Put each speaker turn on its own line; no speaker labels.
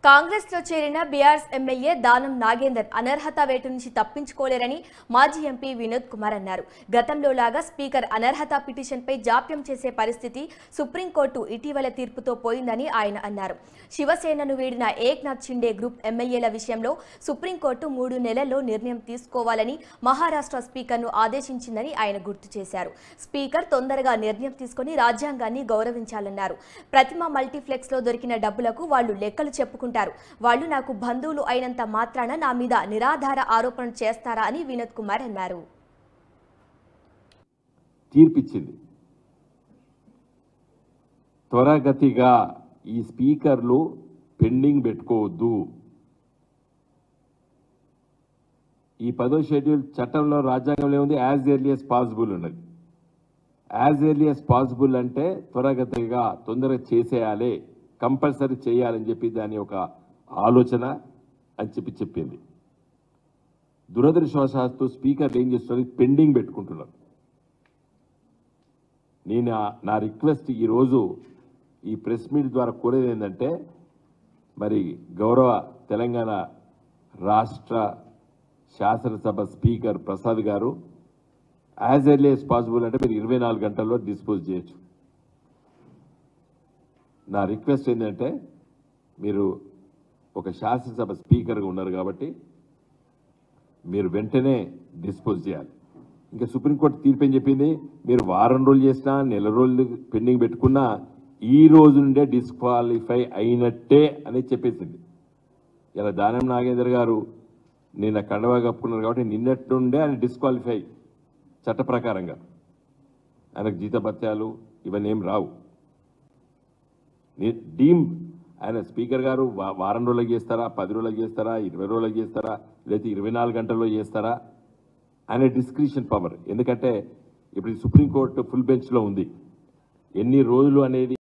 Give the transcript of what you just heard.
కాంగ్రెస్ లో చేరిన BRS MLA Danam Nagender అనర్హత వేటు నుంచి తప్పించుకోలేరని మాజీ ఎంపీ వినోద్ కుమార్ అన్నారు. గతంలో లాగా స్పీకర్ అనర్హత పిటిషన్పై జాప్యం చేసే పరిస్థితి సుప్రీంకోర్టు ఇటీవల తీర్పుతో పోయిందని ఆయన అన్నారు. శివసేనను వీడిన ఏక్నాథ్ షిండే గ్రూప్ ఎమ్మెల్యేల విషయంలో సుప్రీంకోర్టు 3 నెలల్లో నిర్ణయం తీసుకోవాలని మహారాష్ట్ర స్పీకర్ను ఆదేశించిందని ఆయన గుర్తు చేశారు. స్పీకర్ తొందరగా నిర్ణయం తీసుకుని రాజ్యాంగాన్ని గౌరవించాలన్నారు. ప్రతిమ మల్టీప్లెక్స్ లో దొరికిన డబ్బులకు వాళ్లు లెక్కలు చెప్పుకుంటారు. వాళ్ళు నాకు బంధువులు అయినంత మాత్రాన నా మీద నిరాధార ఆరోపణ చేస్తారా అని వినోద్ కుమార్ అన్నారు.
తీర్పిచ్చింది. త్వరగతిగా ఈ స్పీకర్లు పెండింగ్ పెట్టుకోవద్దు. ఈ 10వ షెడ్యూల్ చట్టంలో రాజ్యాంగంలో ఉంది యాజ్ ఎర్లీ యాజ్ పాసిబుల్ ఉన్నది. యాజ్ ఎర్లీ యాజ్ పాసిబుల్ అంటే త్వరగతిగా తొందరగా చేసేయాలి, కంపల్సరీ చేయాలని చెప్పి దాని ఒక ఆలోచన అని చెప్పింది. దురదృష్టవశాత్తు స్పీకర్లు ఏం చేస్తున్నారు, పెండింగ్ పెట్టుకుంటున్నారు. నేను నా రిక్వెస్ట్ ఈరోజు ఈ ప్రెస్ మీట్ ద్వారా కోరేది ఏంటంటే, మరి గౌరవ తెలంగాణ రాష్ట్ర శాసనసభ స్పీకర్ ప్రసాద్ గారు యాజ్ ఎర్లీ యాజ్ పాసిబుల్ అంటే మీరు 24 గంటల్లో డిస్పోజ్ చేయొచ్చు. నా రిక్వెస్ట్ ఏంటంటే, మీరు ఒక శాసనసభ స్పీకర్గా ఉన్నారు కాబట్టి మీరు వెంటనే డిస్పోజ్ చేయాలి. ఇంకా సుప్రీంకోర్టు తీర్పు ఏం చెప్పింది, మీరు వారం రోజులు చేసినా నెల రోజులు పెండింగ్ పెట్టుకున్నా ఈ రోజు నుండే డిస్క్వాలిఫై అయినట్టే అని చెప్పేసింది. ఇలా దానం నాగేందర్ గారు నిన్న కండవా కప్పుకున్నారు కాబట్టి నిన్నటి నుండే ఆయన డిస్క్వాలిఫై చట్ట ప్రకారంగా. ఆయనకు జీతభత్యాలు ఇవన్నీ ఏం రావు. డీమ్ ఆయన స్పీకర్ గారు వారం రోజులకు చేస్తారా, 10 రోజులకు చేస్తారా, 20 రోజులకు చేస్తారా, లేదా 24 గంటల్లో చేస్తారా, ఆయన డిస్క్రిషన్ పవర్. ఎందుకంటే ఇప్పుడు సుప్రీంకోర్టు ఫుల్ బెంచ్లో ఉంది. ఎన్ని రోజులు అనేది